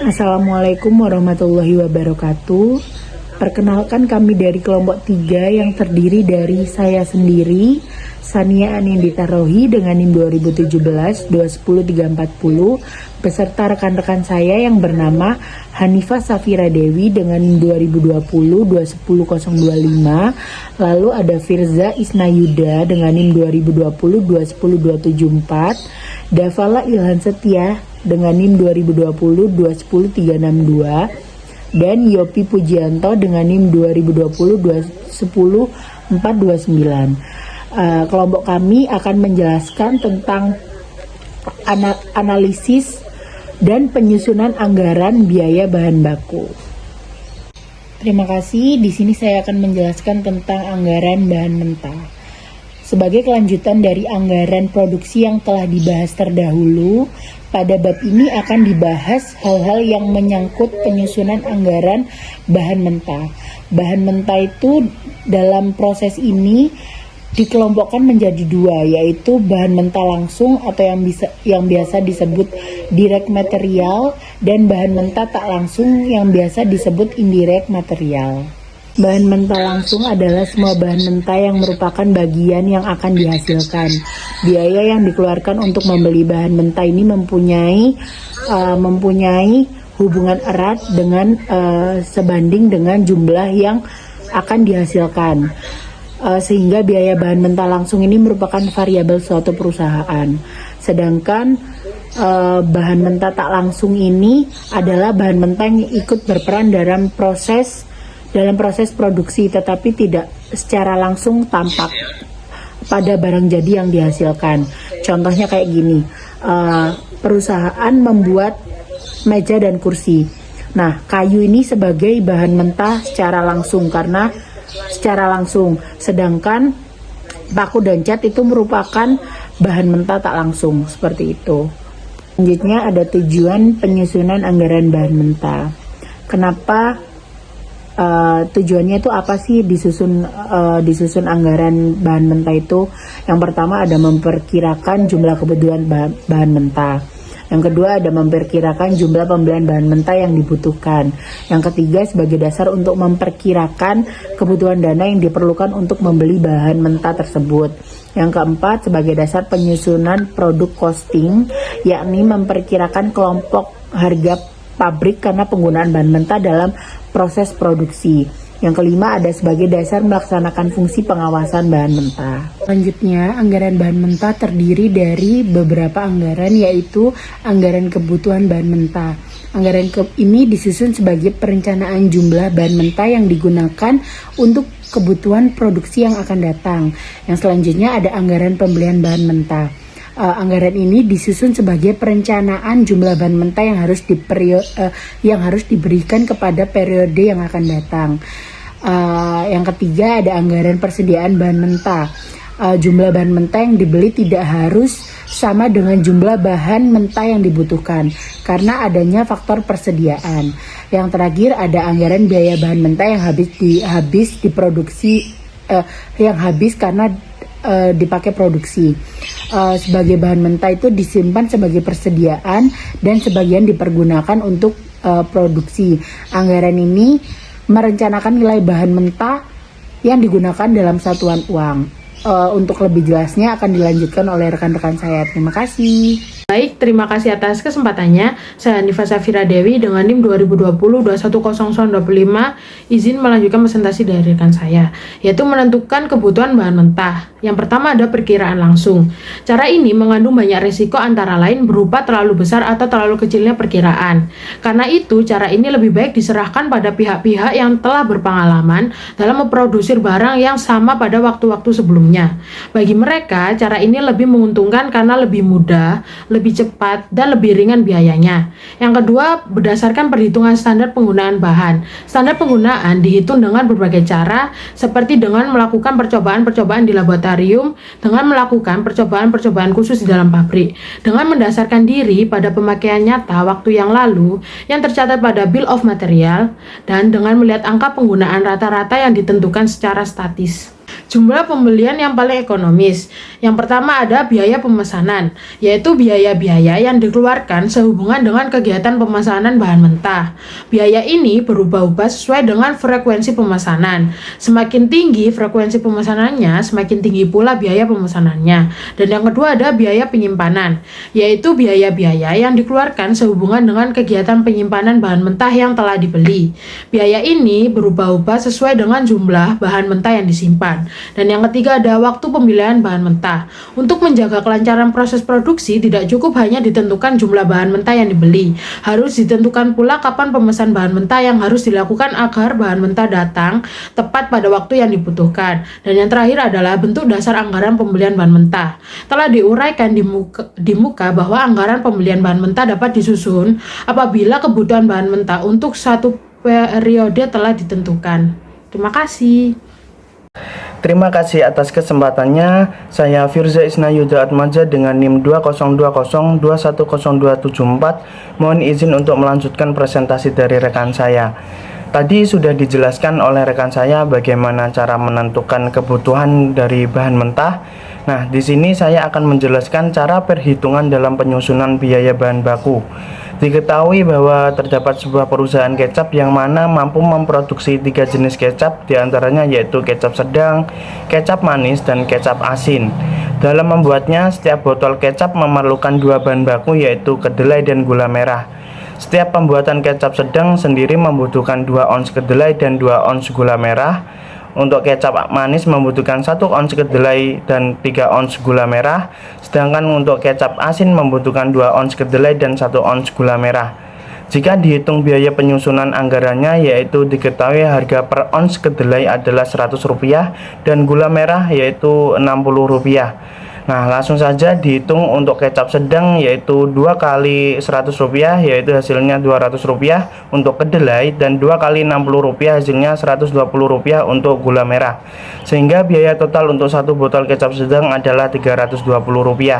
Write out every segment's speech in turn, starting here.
Assalamualaikum warahmatullahi wabarakatuh. Perkenalkan, kami dari kelompok 3 yang terdiri dari saya sendiri, Sania Anindita Rohi dengan NIM 2017 210 340, beserta rekan-rekan saya yang bernama Hanifah Safira Dewi dengan NIM 2020 210 025, lalu ada Firza Isnayuda dengan NIM 2020 210 274, Davala Ilhan Setia dengan NIM 2020 210 362, dan Yopi Pujianto dengan NIM 2020 210 429. Kelompok kami akan menjelaskan tentang analisis dan penyusunan anggaran biaya bahan baku. Terima kasih. Di sini saya akan menjelaskan tentang anggaran bahan mentah. Sebagai kelanjutan dari anggaran produksi yang telah dibahas terdahulu, pada bab ini akan dibahas hal-hal yang menyangkut penyusunan anggaran bahan mentah. Bahan mentah itu dalam proses ini dikelompokkan menjadi dua, yaitu bahan mentah langsung atau yang biasa disebut direct material, dan bahan mentah tak langsung yang biasa disebut indirect material. Bahan mentah langsung adalah semua bahan mentah yang merupakan bagian yang akan dihasilkan. Biaya yang dikeluarkan untuk membeli bahan mentah ini mempunyai hubungan erat dengan sebanding dengan jumlah yang akan dihasilkan. Sehingga biaya bahan mentah langsung ini merupakan variabel suatu perusahaan. Sedangkan bahan mentah tak langsung ini adalah bahan mentah yang ikut berperan dalam proses produksi, tetapi tidak secara langsung tampak pada barang jadi yang dihasilkan. Contohnya kayak gini, perusahaan membuat meja dan kursi. Nah, kayu ini sebagai bahan mentah secara langsung, sedangkan paku dan cat itu merupakan bahan mentah tak langsung, seperti itu. Selanjutnya ada tujuan penyusunan anggaran bahan mentah. Kenapa tujuannya itu apa sih disusun anggaran bahan mentah itu? Yang pertama ada memperkirakan jumlah kebutuhan bahan mentah. Yang kedua ada memperkirakan jumlah pembelian bahan mentah yang dibutuhkan. Yang ketiga sebagai dasar untuk memperkirakan kebutuhan dana yang diperlukan untuk membeli bahan mentah tersebut. Yang keempat sebagai dasar penyusunan produk costing, yakni memperkirakan kelompok harga pabrik karena penggunaan bahan mentah dalam proses produksi. Yang kelima ada sebagai dasar melaksanakan fungsi pengawasan bahan mentah. Selanjutnya, anggaran bahan mentah terdiri dari beberapa anggaran, yaitu anggaran kebutuhan bahan mentah. Anggaran ini disusun sebagai perencanaan jumlah bahan mentah yang digunakan untuk kebutuhan produksi yang akan datang. Yang selanjutnya ada anggaran pembelian bahan mentah. Anggaran ini disusun sebagai perencanaan jumlah bahan mentah yang harus diberikan kepada periode yang akan datang. Yang ketiga ada anggaran persediaan bahan mentah. Jumlah bahan mentah yang dibeli tidak harus sama dengan jumlah bahan mentah yang dibutuhkan karena adanya faktor persediaan. Yang terakhir ada anggaran biaya bahan mentah yang habis karena dipakai produksi. Sebagai bahan mentah itu disimpan sebagai persediaan dan sebagian dipergunakan untuk produksi. Anggaran ini merencanakan nilai bahan mentah yang digunakan dalam satuan uang. Untuk lebih jelasnya akan dilanjutkan oleh rekan-rekan saya. Terima kasih. Baik, terima kasih atas kesempatannya. Saya Hanifah Safira Dewi dengan NIM 2020 210 izin melanjutkan presentasi dari rekan saya, yaitu menentukan kebutuhan bahan mentah. Yang pertama ada perkiraan langsung. Cara ini mengandung banyak risiko, antara lain berupa terlalu besar atau terlalu kecilnya perkiraan. Karena itu, cara ini lebih baik diserahkan pada pihak-pihak yang telah berpengalaman dalam memproduksi barang yang sama pada waktu-waktu sebelumnya. Bagi mereka, cara ini lebih menguntungkan karena lebih mudah, lebih cepat, dan lebih ringan biayanya. Yang kedua, berdasarkan perhitungan standar penggunaan bahan. Standar penggunaan dihitung dengan berbagai cara, seperti dengan melakukan percobaan-percobaan di laboratorium, dengan melakukan percobaan-percobaan khusus di dalam pabrik, dengan mendasarkan diri pada pemakaian nyata waktu yang lalu yang tercatat pada bill of material, dan dengan melihat angka penggunaan rata-rata yang ditentukan secara statis. jumlah pembelian yang paling ekonomis. Yang pertama ada biaya pemesanan, yaitu biaya-biaya yang dikeluarkan sehubungan dengan kegiatan pemesanan bahan mentah. Biaya ini berubah-ubah sesuai dengan frekuensi pemesanan. Semakin tinggi frekuensi pemesanannya, semakin tinggi pula biaya pemesanannya. Dan yang kedua ada biaya penyimpanan, yaitu biaya-biaya yang dikeluarkan sehubungan dengan kegiatan penyimpanan bahan mentah yang telah dibeli. Biaya ini berubah-ubah sesuai dengan jumlah bahan mentah yang disimpan. Dan yang ketiga ada waktu pemilihan bahan mentah. Untuk menjaga kelancaran proses produksi, tidak cukup hanya ditentukan jumlah bahan mentah yang dibeli. Harus ditentukan pula kapan pemesan bahan mentah yang harus dilakukan agar bahan mentah datang tepat pada waktu yang dibutuhkan. Dan yang terakhir adalah bentuk dasar anggaran pembelian bahan mentah. Telah diuraikan di muka bahwa anggaran pembelian bahan mentah dapat disusun apabila kebutuhan bahan mentah untuk satu periode telah ditentukan. Terima kasih. Terima kasih atas kesempatannya. Saya Firza Isna Yuda Atmaja dengan NIM 2020210274. Mohon izin untuk melanjutkan presentasi dari rekan saya. Tadi sudah dijelaskan oleh rekan saya bagaimana cara menentukan kebutuhan dari bahan mentah. Nah, di sini saya akan menjelaskan cara perhitungan dalam penyusunan biaya bahan baku. Diketahui bahwa terdapat sebuah perusahaan kecap yang mana mampu memproduksi 3 jenis kecap, diantaranya yaitu kecap sedang, kecap manis, dan kecap asin. Dalam membuatnya, setiap botol kecap memerlukan 2 bahan baku yaitu kedelai dan gula merah. Setiap pembuatan kecap sedang sendiri membutuhkan 2 ons kedelai dan 2 ons gula merah. Untuk kecap manis membutuhkan 1 ons kedelai dan 3 ons gula merah. Sedangkan untuk kecap asin membutuhkan 2 ons kedelai dan 1 ons gula merah. Jika dihitung biaya penyusunan anggarannya, yaitu diketahui harga per ons kedelai adalah Rp100 dan gula merah yaitu Rp60. Nah, langsung saja dihitung untuk kecap sedang yaitu 2 kali Rp100 yaitu hasilnya Rp200 untuk kedelai, dan 2 kali Rp60 hasilnya Rp120 untuk gula merah. Sehingga biaya total untuk satu botol kecap sedang adalah Rp320.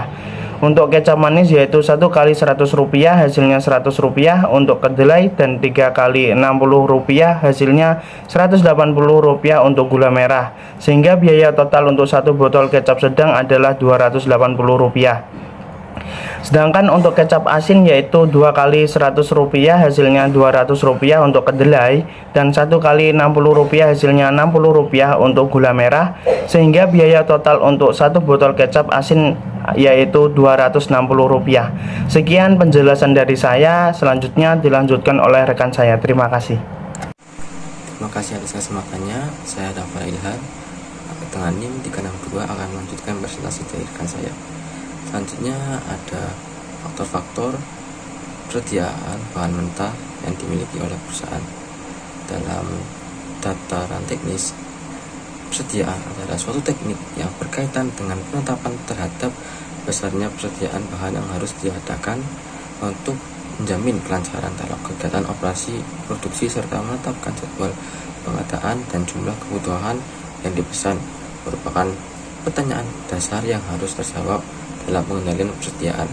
Untuk kecap manis yaitu 1 kali Rp100 hasilnya Rp100 untuk kedelai, dan 3 kali Rp60 hasilnya Rp180 untuk gula merah. Sehingga biaya total untuk satu botol kecap sedang adalah Rp280. Sedangkan untuk kecap asin yaitu 2 kali Rp100 hasilnya Rp200 untuk kedelai, dan 1 kali Rp60 hasilnya Rp60 untuk gula merah. Sehingga biaya total untuk satu botol kecap asin yaitu Rp260. Sekian penjelasan dari saya, selanjutnya dilanjutkan oleh rekan saya. Terima kasih. Terima kasih atas kesempatannya. Saya Dafar Ilham dengan NIM 362 akan melanjutkan presentasi dari rekan saya. Selanjutnya ada faktor-faktor persediaan bahan mentah yang dimiliki oleh perusahaan. Dalam dataran teknis, persediaan adalah suatu teknik yang berkaitan dengan penetapan terhadap besarnya persediaan bahan yang harus diadakan untuk menjamin kelancaran dalam kegiatan operasi produksi serta menetapkan jadwal pengadaan dan jumlah kebutuhan yang dipesan, merupakan pertanyaan dasar yang harus terjawab dalam pengendalian persediaan.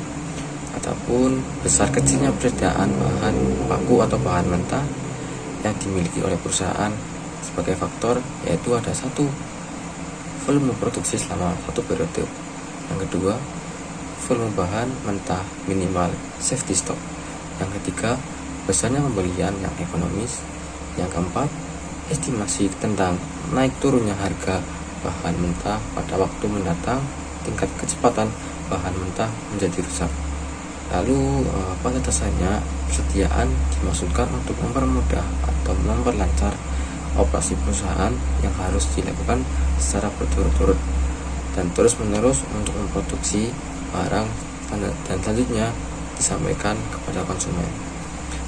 Adapun besar kecilnya persediaan bahan baku atau bahan mentah yang dimiliki oleh perusahaan sebagai faktor, yaitu ada 1, volume produksi selama 1 periode. Yang kedua, volume bahan mentah minimal safety stock. Yang ketiga, besarnya pembelian yang ekonomis. Yang keempat, estimasi tentang naik turunnya harga bahan mentah pada waktu mendatang, tingkat kecepatan bahan mentah menjadi rusak. Lalu pada dasarnya persediaan dimaksudkan untuk mempermudah atau memperlancar operasi perusahaan yang harus dilakukan secara berturut-turut dan terus-menerus untuk memproduksi barang, dan selanjutnya disampaikan kepada konsumen.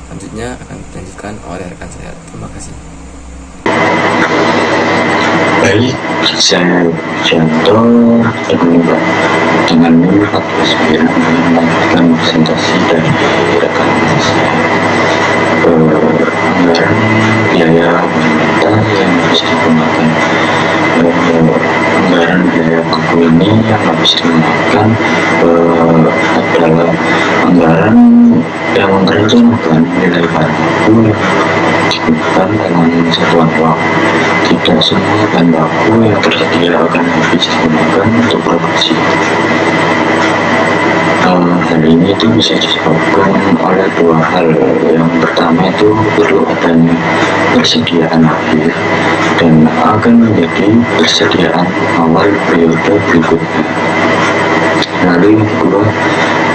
Selanjutnya akan dilanjutkan oleh rekan saya. Terima kasih. Baik, saya contoh dengan NIM 49 melanjutkan presentasi dari rekan saya. Anggaran biaya mentah yang harus digunakan. Anggaran biaya baku ini yang harus digunakan adalah anggaran yang merencanakan nilai bahan baku yang dibutuhkan digunakan dalam satuan waktu. Tidak semua bahan baku yang tersedia akan habis digunakan untuk produksi. Hal ini itu bisa disebabkan oleh dua hal. Yang pertama itu perlu adanya persediaan akhir dan akan menjadi persediaan awal periode berikutnya. Lalu yang kedua,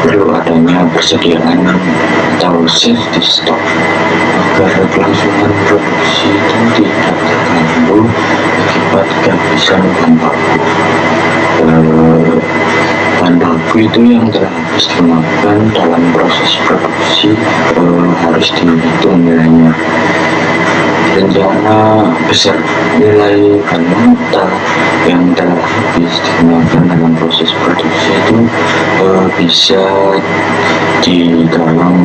perlu adanya persediaan atau safety stock agar kelangsungan produksi itu tidak terganggu akibat kehabisan bahan baku. Bahan baku itu yang telah habis digunakan dalam proses produksi harus dihitung nilainya. Rencana besar nilai bahan mentah yang telah habis digunakan dalam proses produksi itu bisa di dalam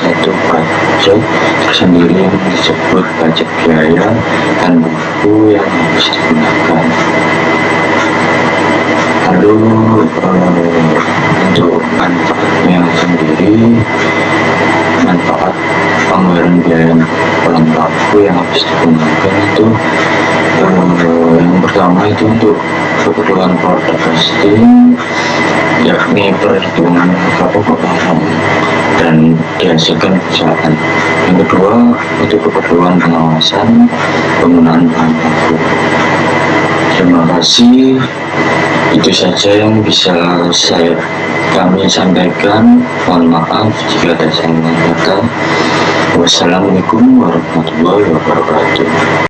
satu pajak tersendiri yang disebut pajak biaya bahan baku yang habis digunakan. Lalu untuk manfaatnya sendiri, manfaat penggunaan biaya bahan baku yang habis digunakan itu yang pertama itu untuk keperluan forecasting, yakni perhitungan pokok barang dan dihasilkan perusahaan. Yang kedua untuk keperluan pengawasan penggunaan bahan baku. Terima kasih. Itu saja yang bisa kami sampaikan. Mohon maaf jika ada salah kata. Wassalamualaikum warahmatullahi wabarakatuh.